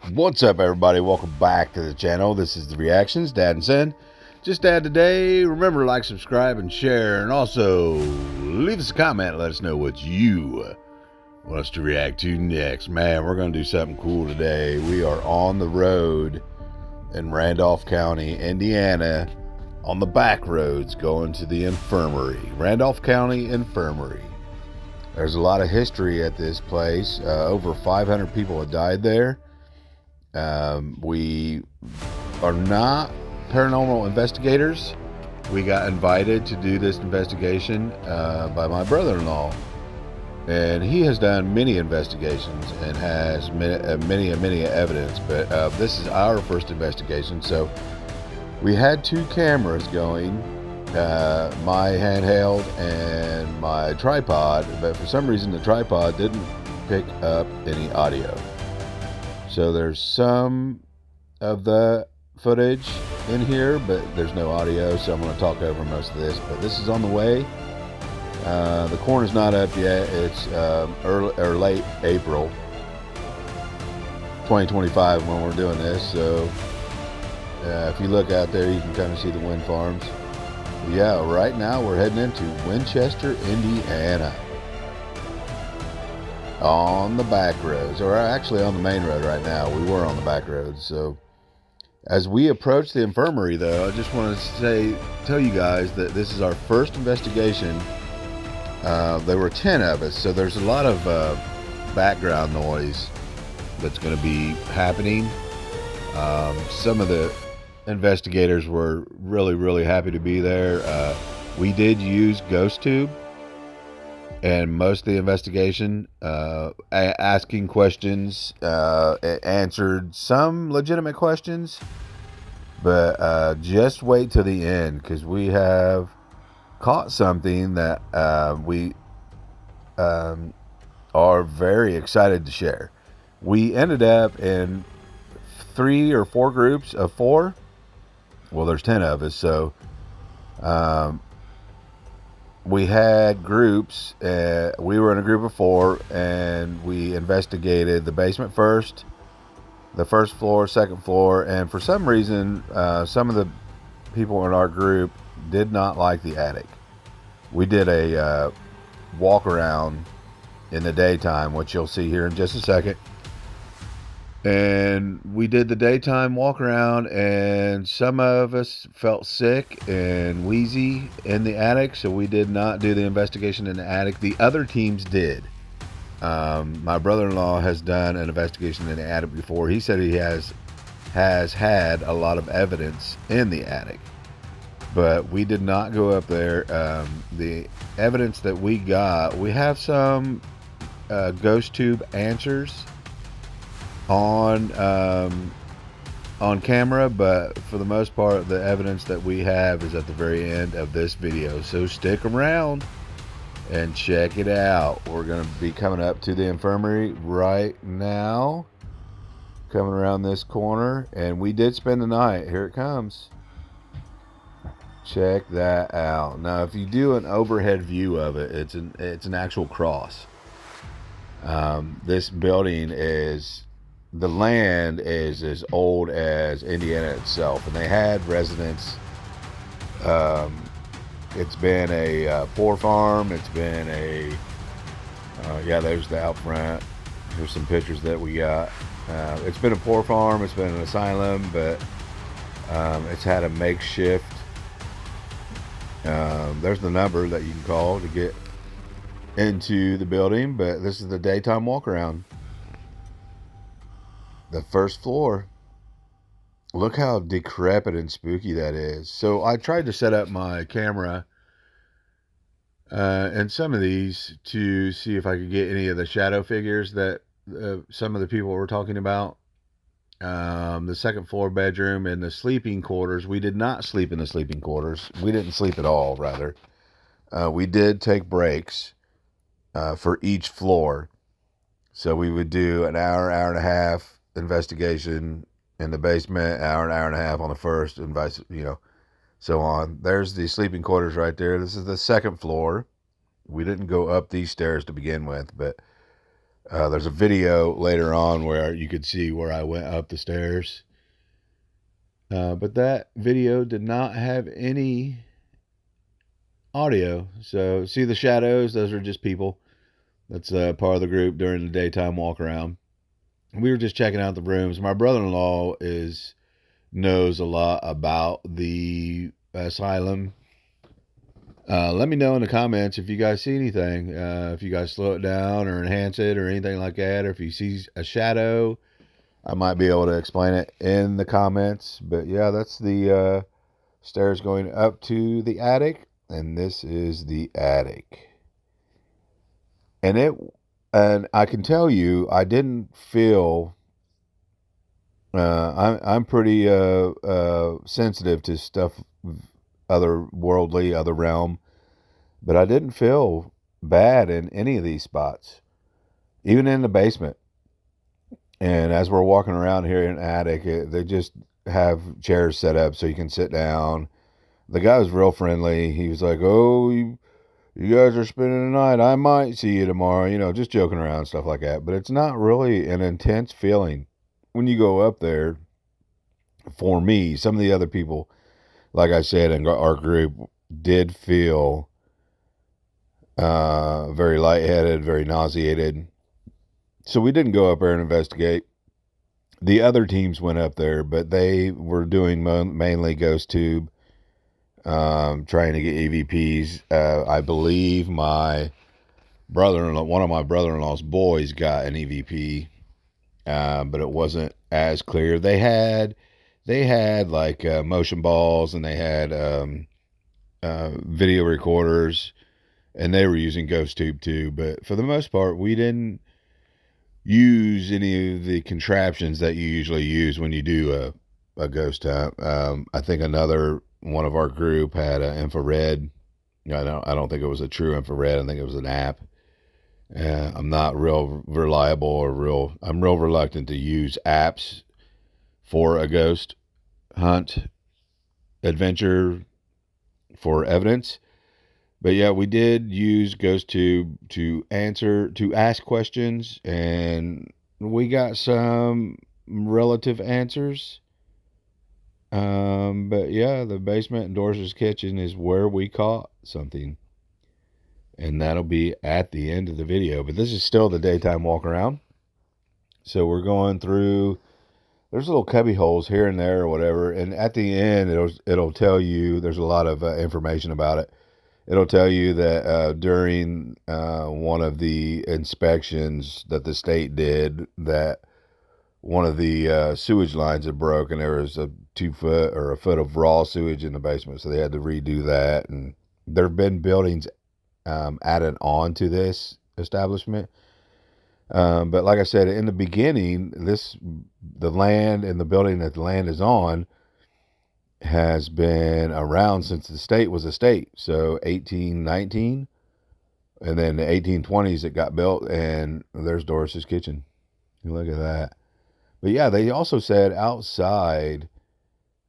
What's up, everybody? Welcome back to the channel. This is the Reactions, Dad and Sin. Just Dad today. Remember to like, subscribe, and share. And also, leave us a comment and let us know what you want us to react to next. Man, we're going to do something cool today. We are on the road in Randolph County, Indiana, on the back roads going to the infirmary. Randolph County Infirmary. There's a lot of history at this place. Over 500 people have died there. We are not paranormal investigators. We got invited to do this investigation by my brother-in-law, and he has done many investigations and has many evidence. But this is our first investigation, so we had two cameras going, my handheld and my tripod. But for some reason, the tripod didn't pick up any audio. So there's some of the footage in here, but there's no audio, so I'm going to talk over most of this. But this is on the way. The corn is not up yet. It's early or late April 2025 when we're doing this. So if you look out there, you can kind of see the wind farms. Yeah, right now we're heading into Winchester, Indiana, on the back roads, or actually on the main road right now. We were on the back roads. So as we approach the infirmary, though, I just want to tell you guys that this is our first investigation. There were 10 of us, so there's a lot of background noise that's going to be happening. Some of the investigators were really happy to be there. We did use Ghost Tube and most of the investigation, asking questions, answered some legitimate questions, but just wait till the end, because we have caught something that we are very excited to share. We ended up in 3 or 4 groups of 4. Well, there's 10 of us, so we had groups. We were in a group of 4, and we investigated the basement first, the first floor, second floor, and for some reason, some of the people in our group did not like the attic. We did a walk around in the daytime, which you'll see here in just a second. And we did the daytime walk around, and some of us felt sick and wheezy in the attic, so we did not do the investigation in the attic. The other teams did. My brother-in-law has done an investigation in the attic before. He said he has had a lot of evidence in the attic, but we did not go up there. The evidence that we got, we have some ghost tube answers on camera, but for the most part, the evidence that we have is at the very end of this video. So stick around and check it out. We're going to be coming up to the infirmary right now, coming around this corner, and we did spend the night. Here it comes. Check that out. Now, if you do an overhead view of it, it's an actual cross. This building is, the land is as old as Indiana itself, and they had residents. It's been a poor farm. It's been a yeah, there's the out front. Here's some pictures that we got. It's been a poor farm. It's been an asylum, but it's had a makeshift. There's the number that you can call to get into the building, but this is the daytime walk around. The first floor. Look how decrepit and spooky that is. So I tried to set up my camera and some of these to see if I could get any of the shadow figures that some of the people were talking about. The second floor bedroom and the sleeping quarters. We did not sleep in the sleeping quarters. We didn't sleep at all, rather. We did take breaks for each floor. So we would do an hour and a half investigation in the basement, hour and a half on the first, and vice, so on. There's the sleeping quarters right there. This is the second floor. We didn't go up these stairs to begin with, but There's a video later on where you could see where I went up the stairs. But that video did not have any audio. So, see the shadows? Those are just people. That's part of the group during the daytime walk around. We were just checking out the rooms. My brother-in-law knows a lot about the asylum. Let me know in the comments if you guys see anything. If you guys slow it down or enhance it or anything like that, or if you see a shadow, I might be able to explain it in the comments. But yeah, that's the stairs going up to the attic, and this is the attic. And I can tell you, I didn't feel. I'm pretty sensitive to stuff, otherworldly, other realm, but I didn't feel bad in any of these spots, even in the basement. And as we're walking around here in the attic, they just have chairs set up so you can sit down. The guy was real friendly. He was like, "Oh, you guys are spending the night. I might see you tomorrow." Just joking around, stuff like that. But it's not really an intense feeling when you go up there. For me, some of the other people, like I said, in our group, did feel very lightheaded, very nauseated. So we didn't go up there and investigate. The other teams went up there, but they were doing mainly ghost tube, trying to get EVPs. I believe my brother-in-law, one of my brother-in-law's boys, got an EVP, but it wasn't as clear. They had like motion balls, and they had video recorders, and they were using ghost tube too. But for the most part, we didn't use any of the contraptions that you usually use when you do a ghost hunt. I think another one of our group had an infrared. I don't think it was a true infrared. I think it was an app. I'm not real reliable or I'm real reluctant to use apps for a ghost hunt adventure for evidence. But yeah, we did use GhostTube to ask questions, and we got some relative answers. But yeah, the basement and Dorsey's kitchen is where we caught something, and that'll be at the end of the video. But this is still the daytime walk around, so we're going through. There's little cubby holes here and there or whatever, and at the end it'll tell you. There's a lot of information about it. It'll tell you that during one of the inspections that the state did, that one of the sewage lines had broke, and there was a 2 foot or a foot of raw sewage in the basement, so they had to redo that. And there have been buildings added on to this establishment. But like I said, in the beginning, the land and the building that the land is on has been around since the state was a state. So 1819, and then the 1820s it got built, and there's Doris's kitchen. Look at that. But yeah, they also said outside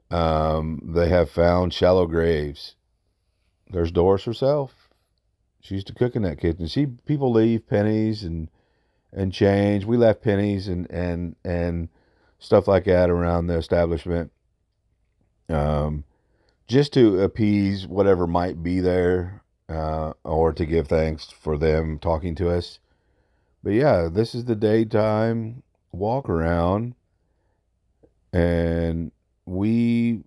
they have found shallow graves. There's Doris herself. She used to cook in that kitchen. See, people leave pennies and change. We left pennies and stuff like that around the establishment. Just to appease whatever might be there, or to give thanks for them talking to us. But yeah, this is the daytime walk around, and we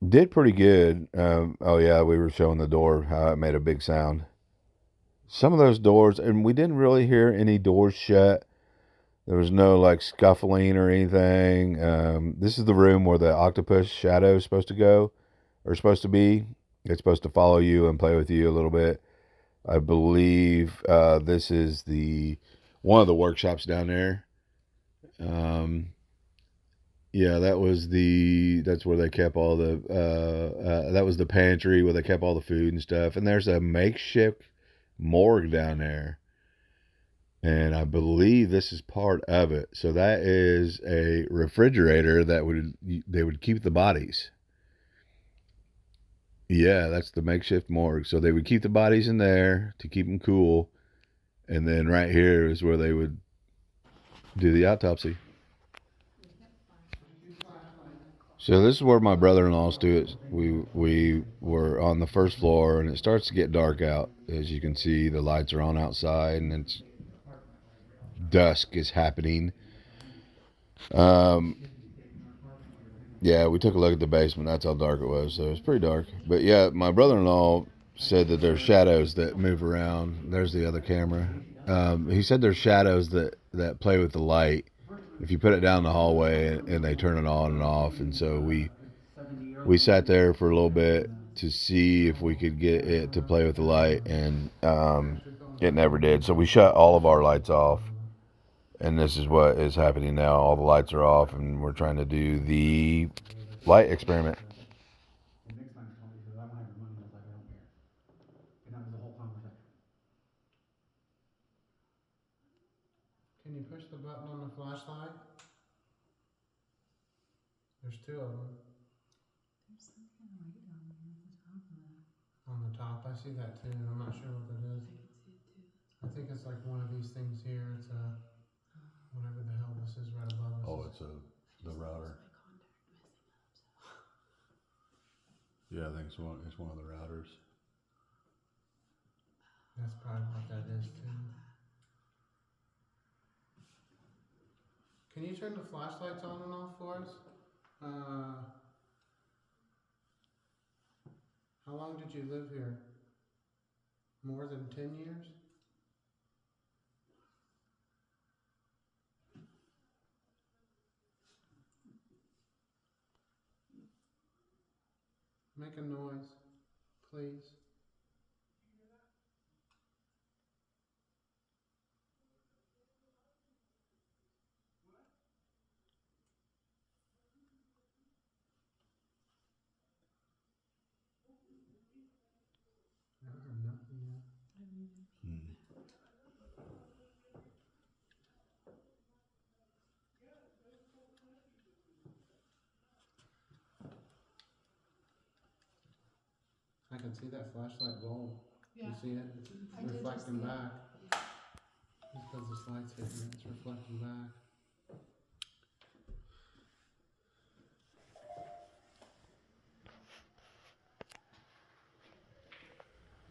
did pretty good. Oh yeah, we were showing the door, how it made a big sound. Some of those doors, and we didn't really hear any doors shut. There was no like scuffling or anything. This is the room where the octopus shadow is supposed to go, or supposed to be. It's supposed to follow you and play with you a little bit. I believe this is the one of the workshops down there. Yeah, that's where they kept all that was the pantry where they kept all the food and stuff. And there's a makeshift morgue down there. And I believe this is part of it. So that is a refrigerator they would keep the bodies. Yeah, that's the makeshift morgue. So they would keep the bodies in there to keep them cool. And then right here is where they would do the autopsy. So this is where my brother-in-law stood. We were on the first floor, and it starts to get dark out. As you can see, the lights are on outside, and it's dusk is happening. Um, yeah, we took a look at the basement. That's how dark it was. So it was pretty dark. But yeah, my brother-in-law said that there's shadows that move around. There's the other camera. He said there's shadows that play with the light. If you put it down the hallway and they turn it on and off, and so we sat there for a little bit to see if we could get it to play with the light, and it never did. So we shut all of our lights off, and this is what is happening now. All the lights are off, and we're trying to do the light experiment. Can you push the button on the flashlight? There's two of them. There's some kind of light down there at the top of that. On the top, I see that too. I'm not sure what that is. I can see it too. I think it's like one of these things here. It's a whatever the hell this is right above us. Oh, it's the router. My contact messing up. So. Yeah, I think it's one of the routers. That's probably what that is too. Can you turn the flashlights on and off for us? How long did you live here? More than 10 years? Make a noise, please. I haven't heard nothing yet. I can see that flashlight bulb. Yeah. You see it? It's reflecting back. Yeah. Just because this light's hitting it, it's reflecting back.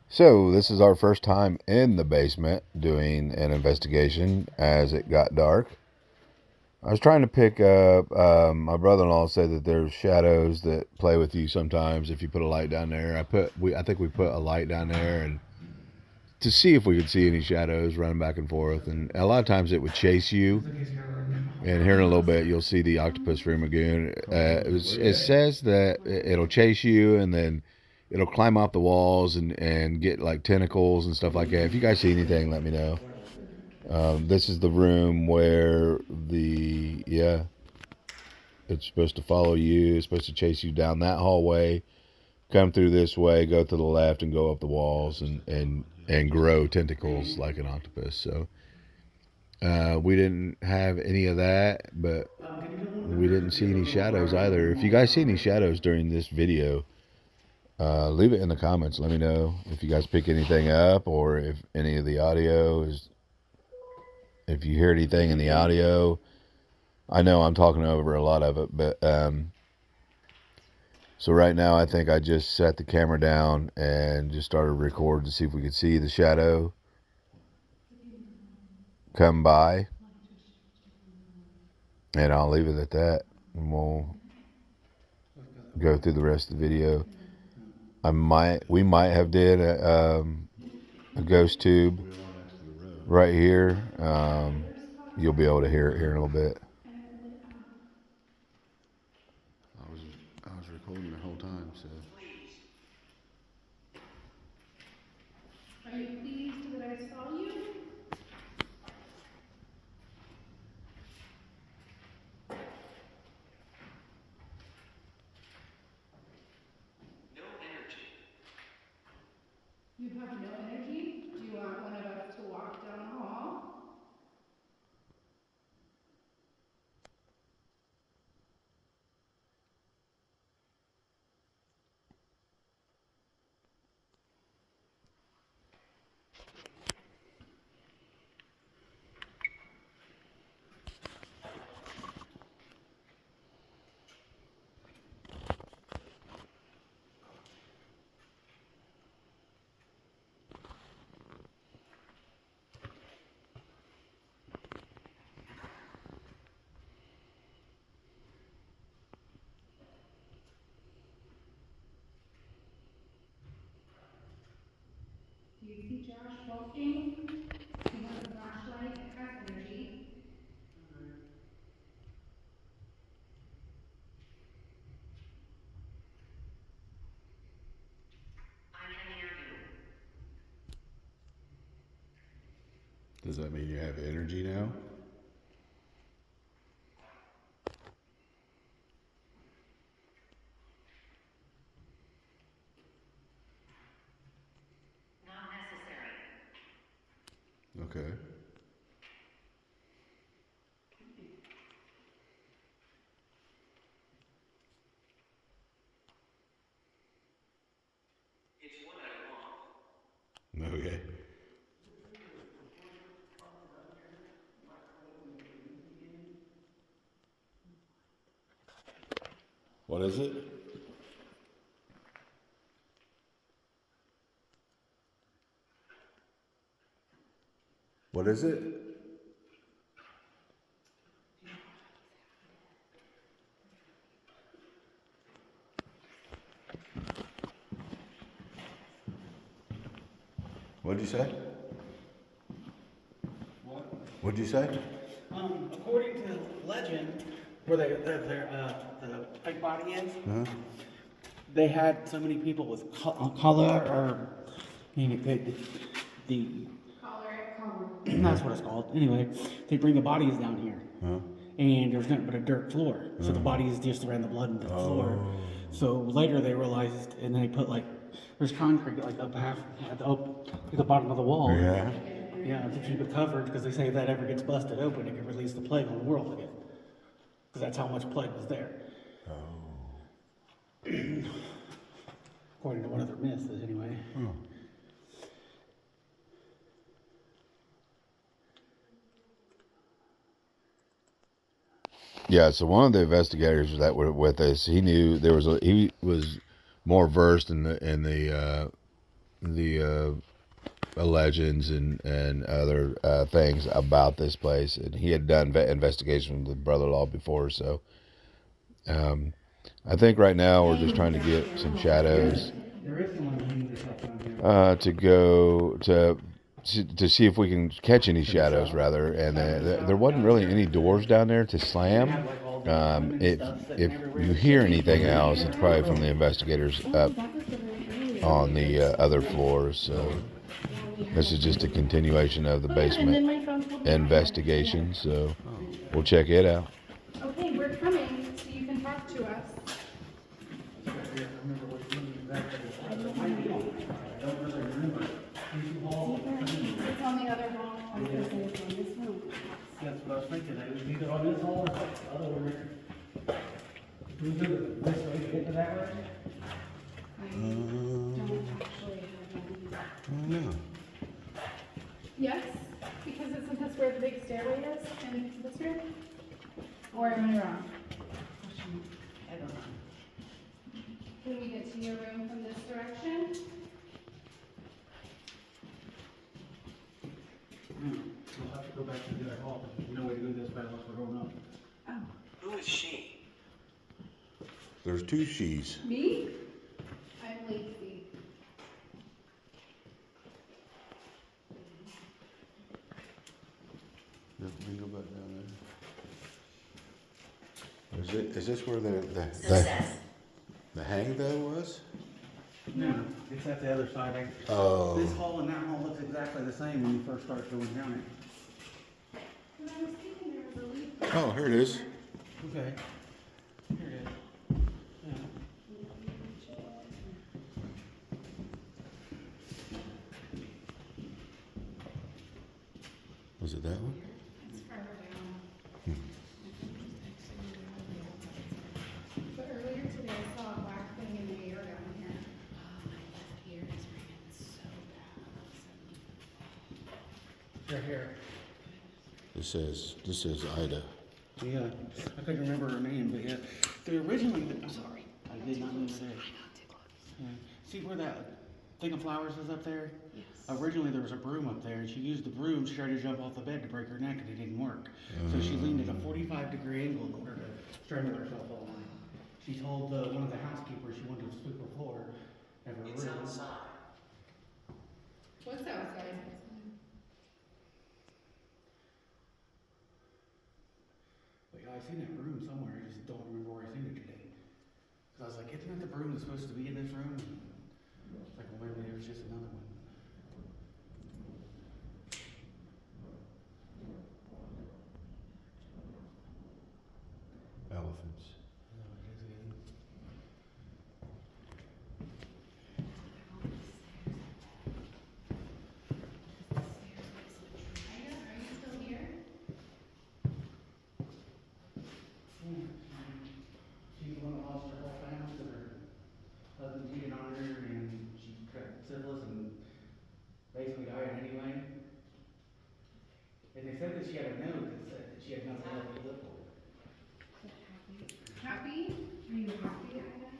So this is our first time in the basement doing an investigation as it got dark. I was trying to pick up, my brother-in-law said that there's shadows that play with you sometimes if you put a light down there. I think we put a light down there and to see if we could see any shadows running back and forth. And a lot of times it would chase you. And here in a little bit, you'll see the octopus ragoon. It says that it'll chase you and then it'll climb off the walls and get like tentacles and stuff like that. If you guys see anything, let me know. This is the room where it's supposed to follow you. It's supposed to chase you down that hallway, come through this way, go to the left, and go up the walls and grow tentacles like an octopus. So we didn't have any of that, but we didn't see any shadows either. If you guys see any shadows during this video, leave it in the comments. Let me know if you guys pick anything up or if any of the audio is, if you hear anything in the audio. I know I'm talking over a lot of it, but so right now I think I just set the camera down and just started recording to see if we could see the shadow come by, and I'll leave it at that, and we'll go through the rest of the video. We might have did a ghost tube right here. You'll be able to hear it here in a little bit. I was recording the whole time, so. Are you pleased that I saw you? No energy. You have no energy? Do you want one of us to walk down the hall? you see Josh walking? He has a flashlight. It has energy. I can hear you. Does that mean you have energy now? Not necessary. Okay. It's what I want. Okay. What is it? What is it? What'd you say? What? What'd you say? According to legend, where the fake body is, they had so many people with color, or the Collar. that's what it's called. Anyway, they bring the bodies down here, and there's nothing but a dirt floor, so the bodies just ran the blood into the floor. So later they realized, and they put like there's concrete like up half at the bottom of the wall. Yeah. Yeah, to keep it covered, because they say if that ever gets busted open, it could release the plague on the world again. Because that's how much plague was there. According to one of their myths, anyway. Yeah, so one of the investigators that were with us, he knew he was more versed in the legends and other things about this place, and he had done investigations with brother-in-law before. So I think right now we're just trying to get some shadows There is someone hanging themselves down here. to go to see if we can catch any shadows, rather. And there wasn't really any doors down there to slam. If you hear anything else, it's probably from the investigators up on the other floors. So this is just a continuation of the basement investigation. So we'll check it out. Okay, we're coming, so you can talk to us. It's on the other wall. I was gonna say it's on this room. That's what I was thinking. It was either on this wall or the other one. Do we do this way to get to that way? I don't actually have one. No. Yes, because isn't this where the big stairway is in this room? Or am I wrong? I don't know. Can we get to your room from this direction? We'll have to go back to the other hall. There's no way to go this way unless we're going up. Oh, Who is she? There's two she's. me? I'm Lacey. We can go back down there. Is this where the hang though was? No, it's at the other side. Oh. This hall and that hall looks exactly the same when you first start going down it. When I was thinking there was a leak. Oh, here it is. Okay. Here it is. Yeah. Was it that one? It's further down. But earlier today I saw a black thing in the air down here. Oh, my left ear is ringing so bad. Right here. This says Ida. Yeah, I couldn't remember her name, but yeah. They originally, I'm sorry, I did not mean to say. Yeah. See where that thing of flowers is up there? Yes. Originally there was a broom up there, and she used the broom to try to jump off the bed to break her neck, and it didn't work. So she leaned at a 45-degree angle in order to strangle herself all night. She told one of the housekeepers she wanted to sweep her floor of her It's room. outside. What's outside? But yeah, I seen that broom somewhere. I just don't remember where I seen it today. Cause I was like, isn't that the broom that's supposed to be in this room? It's like, well, maybe there's just another one. Elephants. No, it is again. Are you still here? Yeah, she's the one that lost her whole family because her husband cheated on her and she got syphilis and basically died anyway. And they said that she had a note that said that she had nothing left to live for. Happy? Are you happy, Ida?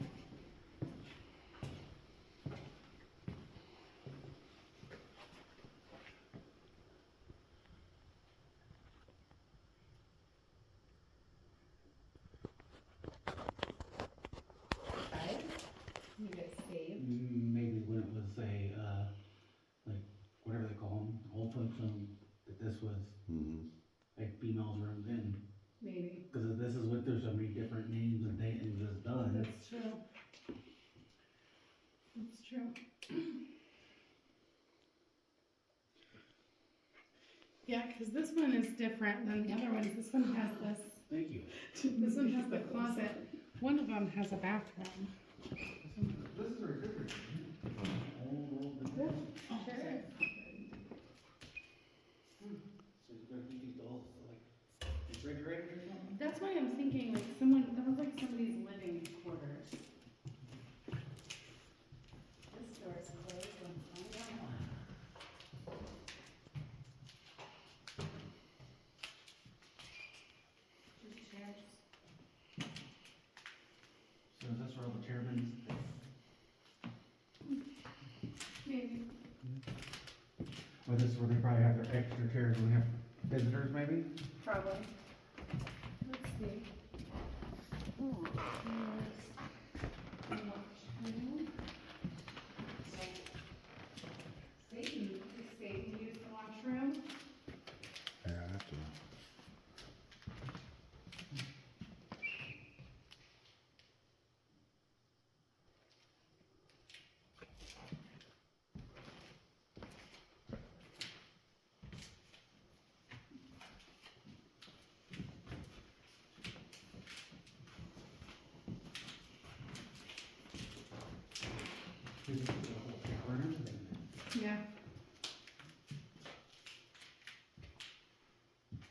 You get saved. Maybe when it was like, whatever they call them, old folks home, that this was Mm-hmm. like females' room then. Maybe. Because this is what, there's so many different names and things that's done. That's true. That's true. Yeah, because this one is different than the other ones. This one has this. Thank you. This one has the closet. One of them has a bathroom. This is a refrigerator, isn't it? Old refrigerator. Oh, sure is. So you're gonna keep these dolls like refrigerators or something? That's why I'm thinking like someone, that was like somebody's living quarters. This door is closed when it's on. Just chairs. So is this where all the chairmen? Maybe. Or this is where they probably have their extra chairs when they have visitors maybe? Probably. Let's see. Here's the washroom. Satan, does Satan use the washroom? Yeah, I have to. This is the whole shower and everything. Yeah.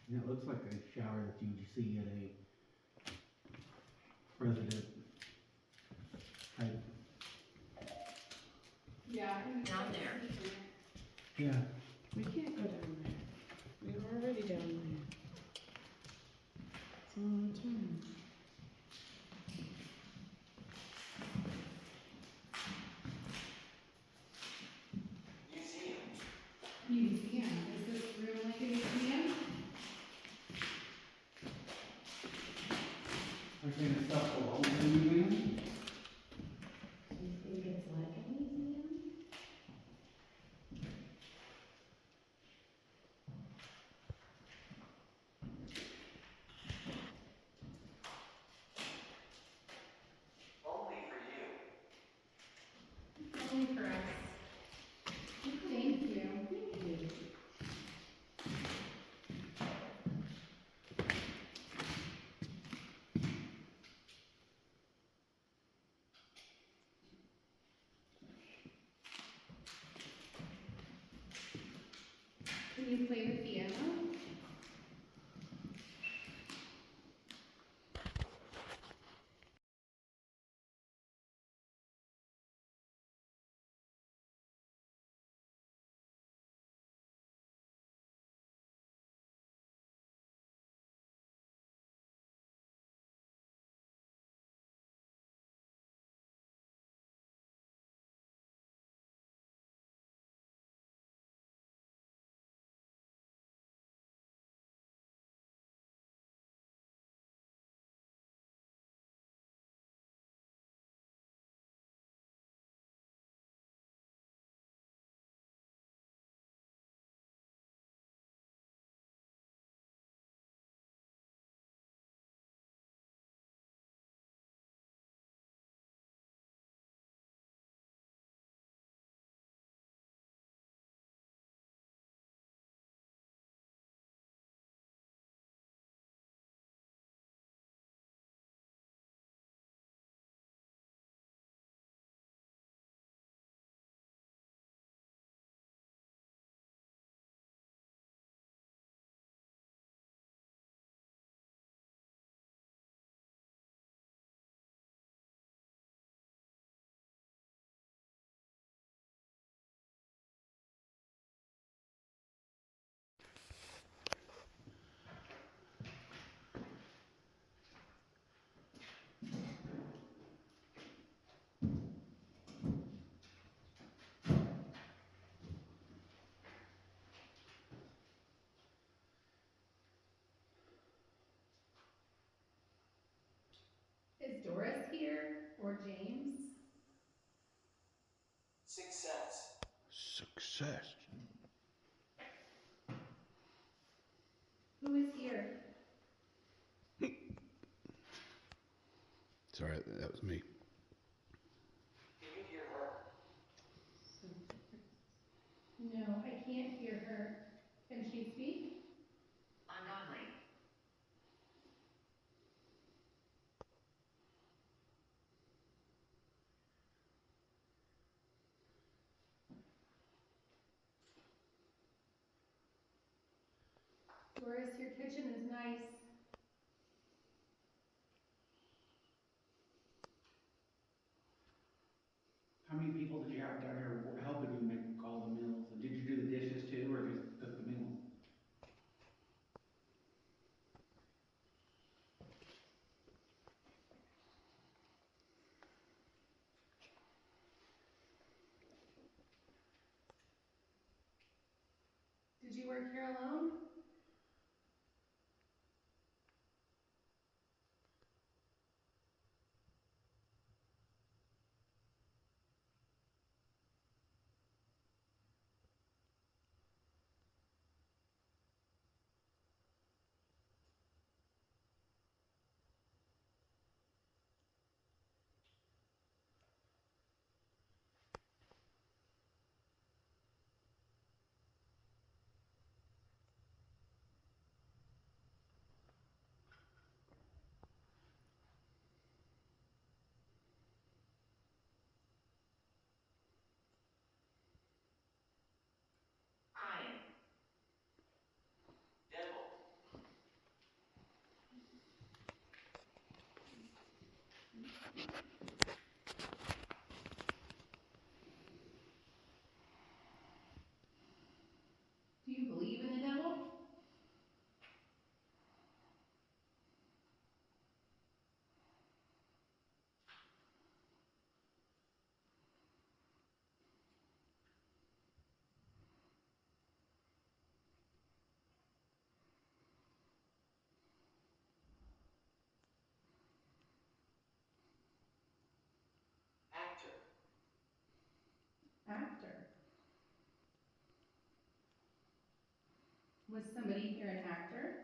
And it looks like a shower that you would see at a president type. Yeah. Down there. Yeah. We can't go down there. We were already down there. It's a long time. Museum. Is this room like a museum? I've seen the stuff belongs to the museum. Do you think it's like a museum? Only for you. Only for us. Thank you. Thank you. Can you play the piano? or James? Success. Success. Who is here? Sorry, that was me. Can you hear her? No, I can't hear her. Can she speak? Ungodly. Doris, your kitchen is nice. How many people did you have down here helping you make all the meals? And did you do the dishes too, or just cook the meals? Did you work here alone? Crying. Devil. Do you believe in the devil? Actor. Actor. Was somebody here an actor?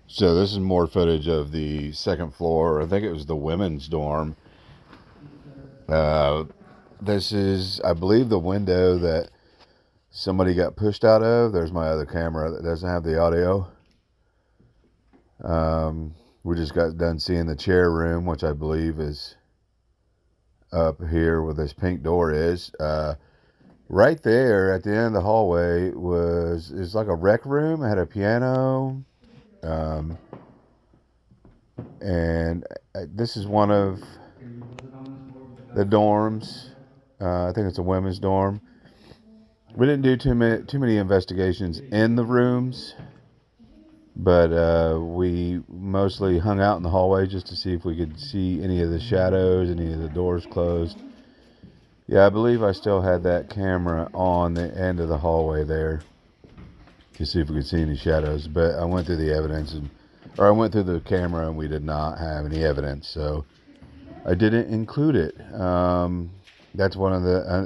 So this is more footage of the second floor. I think it was the women's dorm. This is, I believe, the window that somebody got pushed out of. There's my other camera that doesn't have the audio. We just got done seeing the chair room, which I believe is up here where this pink door is. Right there at the end of the hallway is like a rec room. It had a piano. And this is one of the dorms. I think it's a women's dorm. We didn't do too many investigations in the rooms, but we mostly hung out in the hallway just to see if we could see any of the shadows, any of the doors closed. Yeah, I believe I still had that camera on the end of the hallway there to see if we could see any shadows, but I went through the evidence I went through the camera and we did not have any evidence, so I didn't include it. That's one of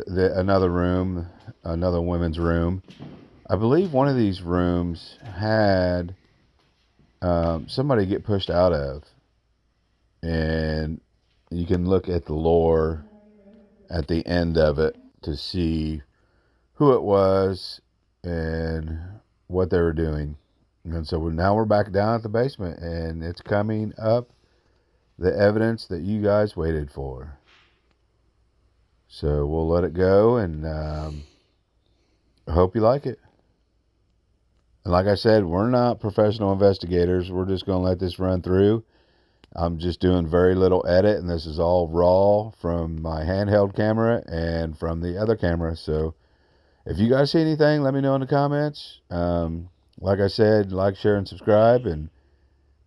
another room, another women's room. I believe one of these rooms had somebody get pushed out of, and you can look at the lore at the end of it to see who it was and what they were doing. And so now we're back down at the basement, and it's coming up, the evidence that you guys waited for. So we'll let it go, and I hope you like it. And like I said, we're not professional investigators. We're just going to let this run through. I'm just doing very little edit, and this is all raw from my handheld camera and from the other camera. So if you guys see anything, let me know in the comments. Like I said, like, share, and subscribe, and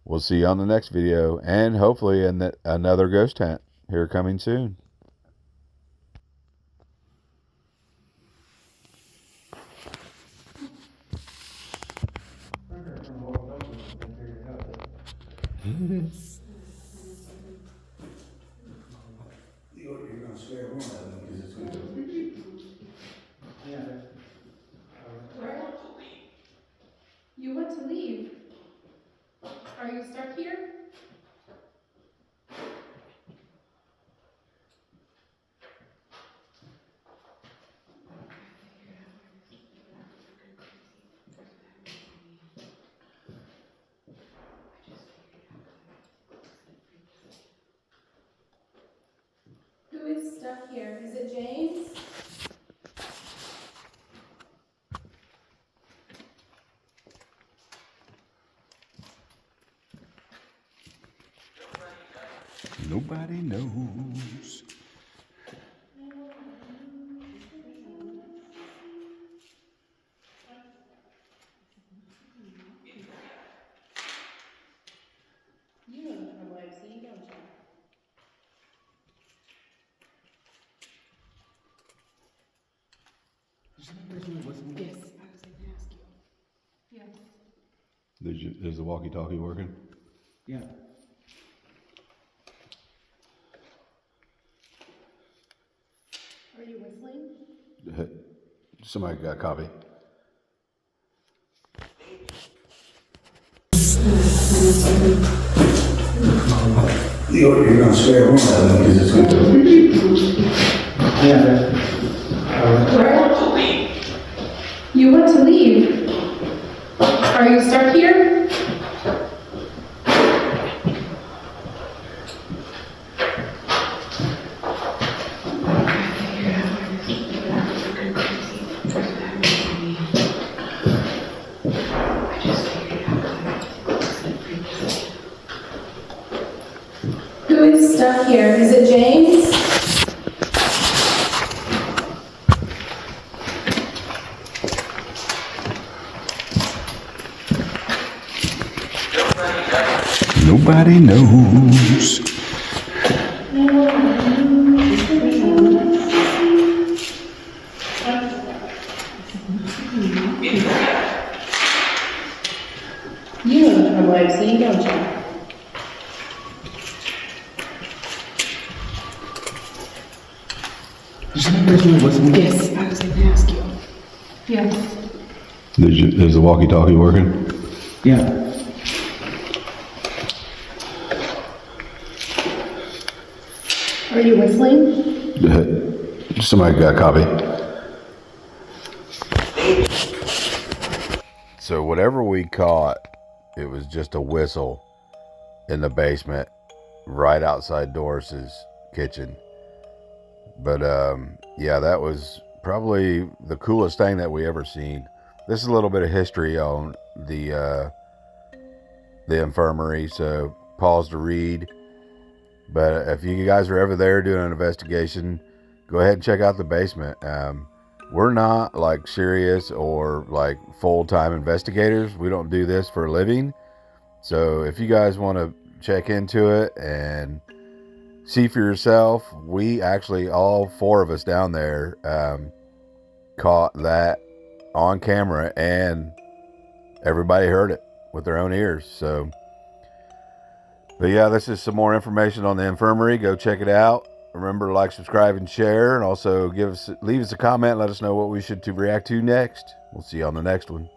we'll see you on the next video, and hopefully another ghost hunt here coming soon. Are you stuck here? Who is stuck here? Is it James? Nobody knows. You know the trouble I've seen, don't you? There's another person that wasn't. Yes, I was going to ask you. Yes. Is the walkie-talkie working? Yeah. Are you whistling? Somebody got a copy. You're gonna spare one of them because it's good. Yeah. Where? You want to leave? Are you stuck here? Who is stuck here? Is it James? Nobody knows. You know the trouble I've seen, don't you? There's another person that wasn't. Yes, I was going to ask you. Yes. Is the walkie-talkie working? Yeah. Are you whistling? Somebody got a copy. So whatever we caught, it was just a whistle in the basement right outside Doris's kitchen. But yeah, that was probably the coolest thing that we ever seen. This is a little bit of history on the infirmary, so pause to read. But if you guys are ever there doing an investigation, go ahead and check out the basement. We're not like serious or like full-time investigators. We don't do this for a living. So if you guys want to check into it and see for yourself, we actually, all four of us down there, caught that on camera, and everybody heard it with their own ears. So, but yeah, this is some more information on the infirmary. Go check it out. Remember to like, subscribe, and share, and also leave us a comment. Let us know what we should to react to next. We'll see you on the next one.